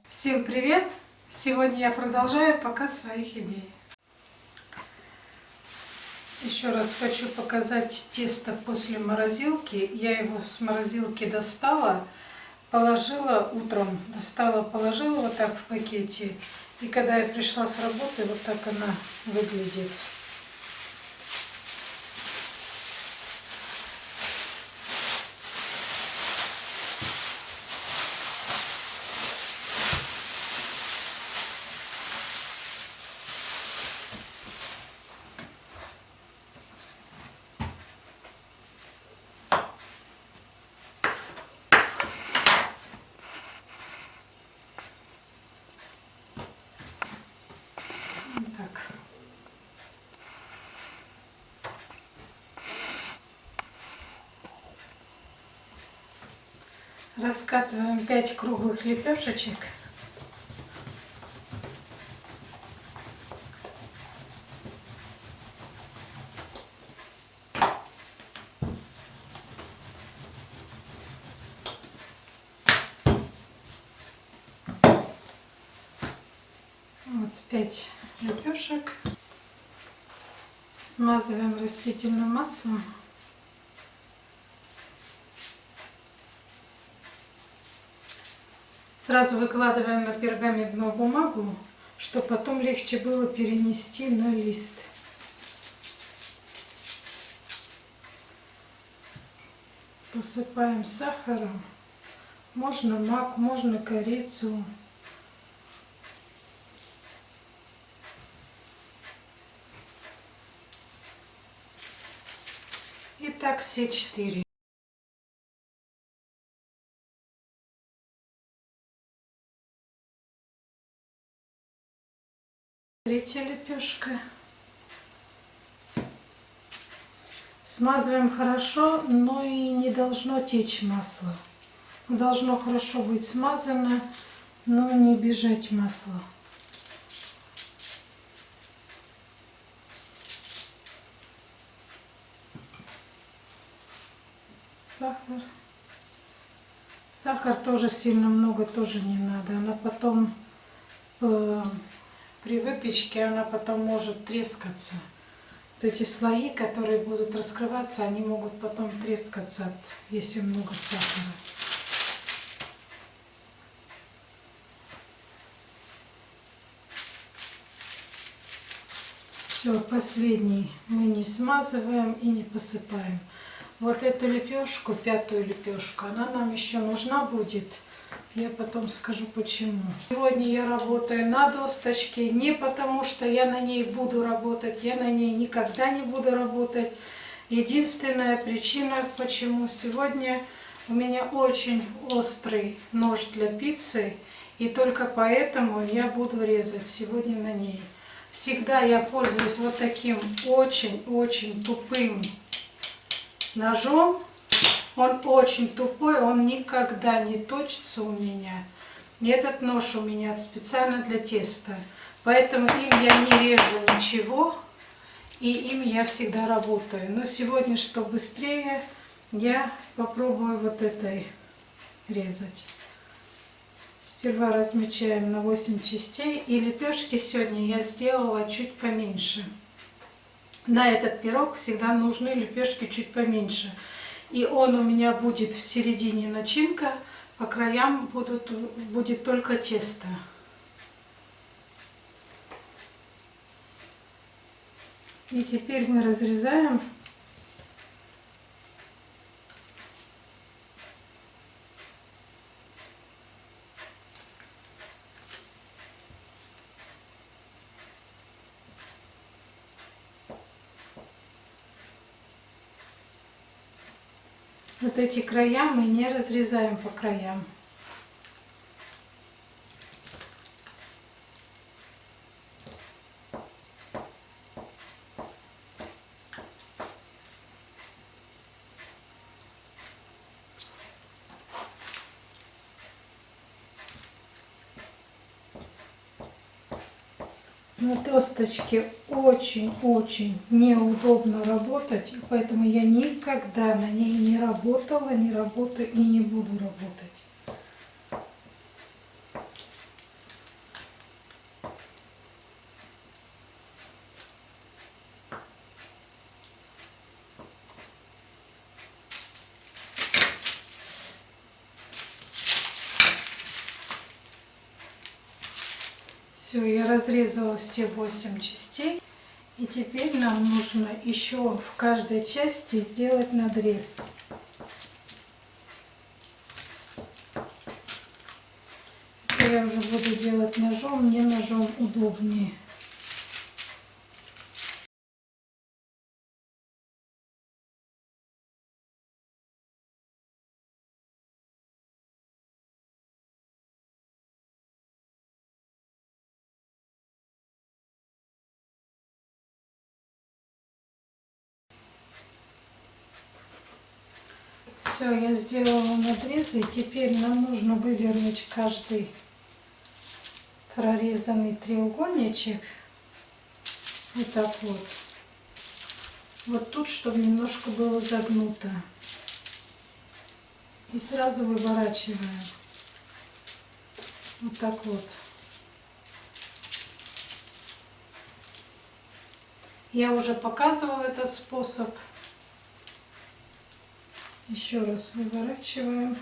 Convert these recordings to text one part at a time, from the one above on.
Всем привет! Сегодня я продолжаю показ своих идей. Еще раз хочу показать тесто после морозилки. Я его с морозилки достала, положила утром, положила вот так в пакете. И когда я пришла с работы, вот так она выглядит. Так. Раскатываем 5 круглых лепешечек. Вот 5 лепешек. Смазываем растительным маслом. Сразу выкладываем на пергаментную бумагу, чтобы потом легче было перенести на лист. Посыпаем сахаром. Можно мак, можно корицу. И так все 4. Третья лепешка. Смазываем хорошо, но и не должно течь масло. Должно хорошо быть смазано, но не бежать масло. Сахар. Сахар тоже сильно много тоже не надо. Она потом при выпечке она потом может трескаться. Вот эти слои, которые будут раскрываться, они могут потом трескаться, если много сахара. Все, последний мы не смазываем и не посыпаем. Вот эту лепешку, 5-ю лепешку, она нам еще нужна будет. Я потом скажу почему. Сегодня я работаю на досточке, не потому что я на ней буду работать, я на ней никогда не буду работать. Единственная причина, почему сегодня у меня очень острый нож для пиццы, и только поэтому я буду резать сегодня на ней. Всегда я пользуюсь вот таким очень-очень тупым ножом. Он очень тупой, он никогда не точится у меня. И этот нож у меня специально для теста. Поэтому им я не режу ничего, и им я всегда работаю. Но сегодня, что быстрее, я попробую вот этой резать. Сперва размечаем на 8 частей. И лепешки сегодня я сделала чуть поменьше. На этот пирог всегда нужны лепешки чуть поменьше. И он у меня будет в середине начинка, по краям будет только тесто. И теперь мы разрезаем. Вот эти края мы не разрезаем по краям. На тосточке очень-очень неудобно работать, поэтому я никогда на ней не работала, не работаю и не буду работать. Все, я разрезала все 8 частей. И теперь нам нужно еще в каждой части сделать надрез. Это я уже буду делать ножом, мне ножом удобнее. Все, я сделала надрезы. Теперь нам нужно вывернуть каждый прорезанный треугольничек. Вот так вот. Вот тут, чтобы немножко было загнуто. И сразу выворачиваем. Вот так вот. Я уже показывала этот способ. Еще раз выворачиваем.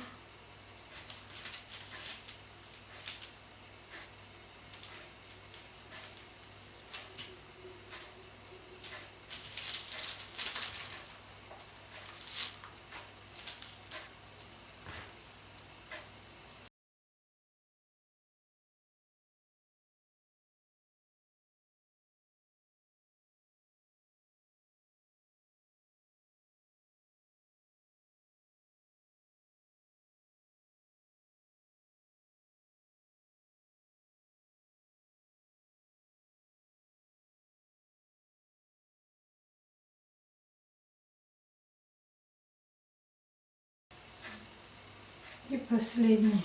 И последний.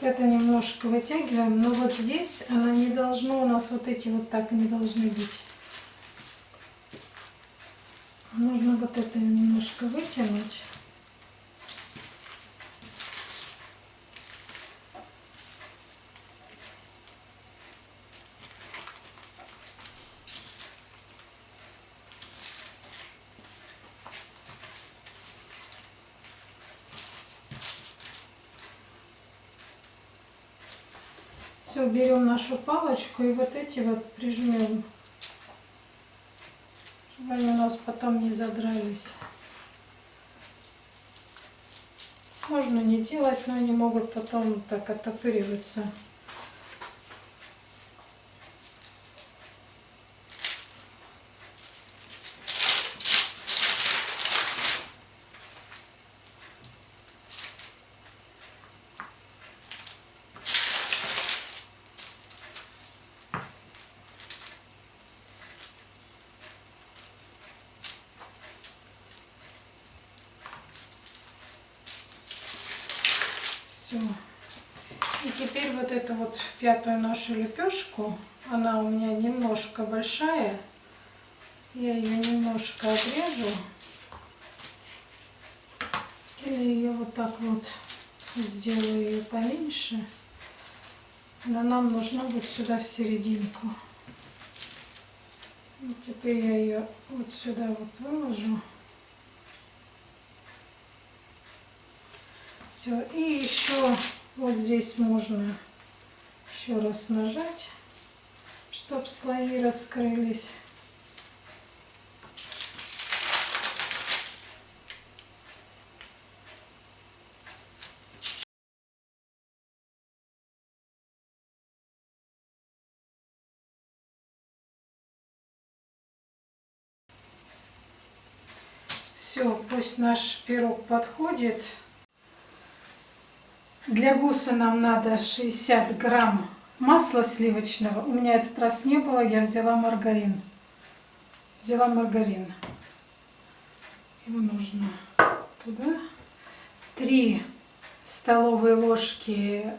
Это немножко вытягиваем, но вот здесь она не должна, у нас вот эти вот так не должны быть. Нужно вот это немножко вытянуть. Все, берем нашу палочку и вот эти вот прижмем, чтобы они у нас потом не задрались. Можно не делать, но они могут потом так оттопыриваться. Все. И теперь вот эту вот пятую нашу лепешку, она у меня немножко большая, я ее немножко обрежу, или ее вот так вот сделаю ее поменьше, но нам нужно вот сюда в серединку. И теперь я ее вот сюда вот выложу. Все, и еще вот здесь можно еще раз нажать, чтобы слои раскрылись. Все, пусть наш пирог подходит. Для гуса нам надо 60 грамм масла сливочного. У меня этот раз не было, я взяла маргарин. Его нужно туда. 3 столовые ложки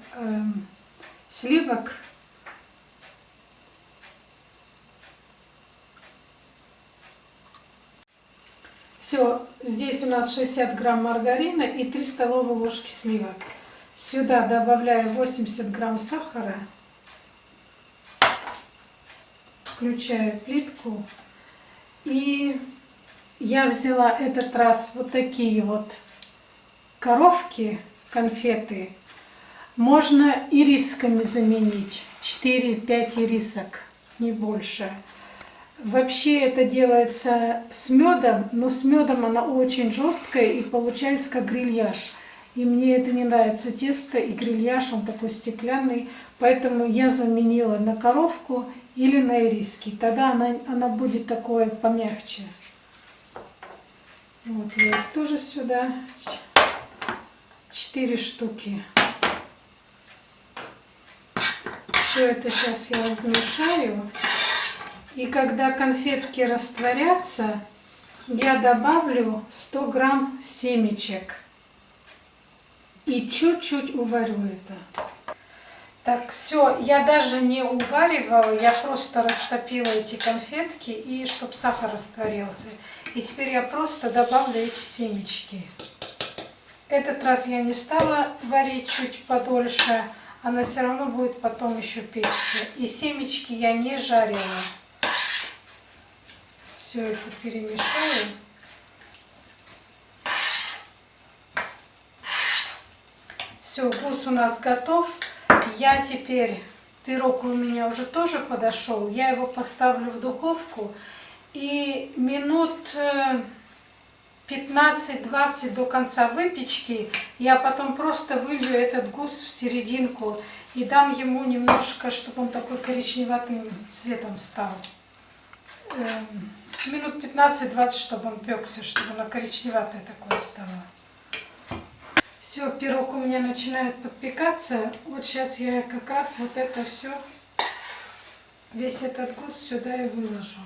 сливок. Все, здесь у нас 60 грамм маргарина и 3 столовые ложки сливок. Сюда добавляю 80 грамм сахара. Включаю плитку. И я взяла этот раз вот такие вот коровки, конфеты. Можно ирисками заменить. 4-5 ирисок, не больше. Вообще это делается с медом, но с медом она очень жесткая и получается как грильяж. И мне это не нравится, тесто и грильяж, он такой стеклянный. Поэтому я заменила на коровку или на ириски. Тогда она будет такое помягче. Вот я их тоже сюда. 4 штуки. Все это сейчас я размешаю. И когда конфетки растворятся, я добавлю 100 грамм семечек. И чуть-чуть уварю это. Так, все, я даже не уваривала, я просто растопила эти конфетки, и чтобы сахар растворился. И теперь я просто добавлю эти семечки. Этот раз я не стала варить чуть подольше, она все равно будет потом еще печься. И семечки я не жарила. Все это перемешаю. Все, гус у нас готов. Я теперь, пирог у меня уже тоже подошел. Я его поставлю в духовку. И минут 15-20 до конца выпечки я потом просто вылью этот гус в серединку и дам ему немножко, чтобы он такой коричневатым цветом стал. Минут 15-20, чтобы он пекся, чтобы он коричневатое такое стало. Все, пирог у меня начинает подпекаться. Вот сейчас я как раз вот это все, весь этот гус сюда и выложу.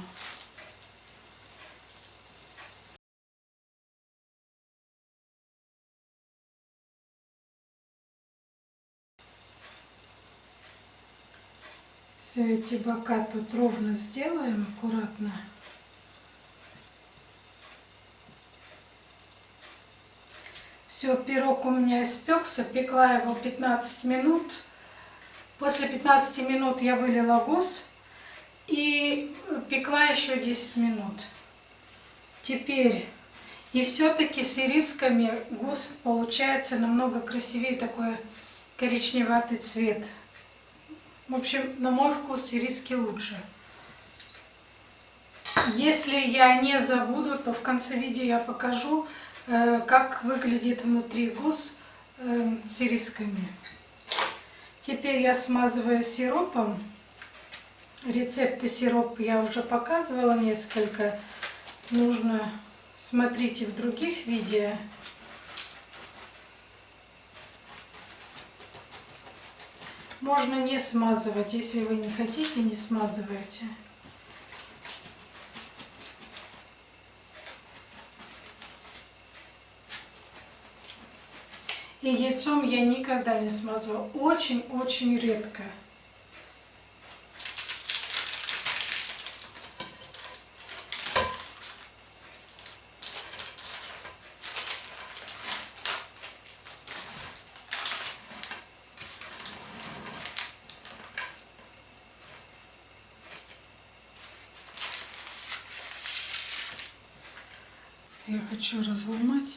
Все эти бока тут ровно сделаем, аккуратно. Все, пирог у меня испекся, пекла его 15 минут. После 15 минут я вылила гус и пекла еще 10 минут. Теперь, и все-таки с ирисками гус получается намного красивее, такой коричневатый цвет. В общем, на мой вкус ириски лучше. Если я не забуду, то в конце видео я покажу, как выглядит внутри гус с ирисками. Теперь я смазываю сиропом. Рецепты сиропа я уже показывала несколько. Нужно смотрите в других видео. Можно не смазывать, если вы не хотите, не смазывайте. И яйцом я никогда не смазываю, очень-очень редко. Я хочу разломать.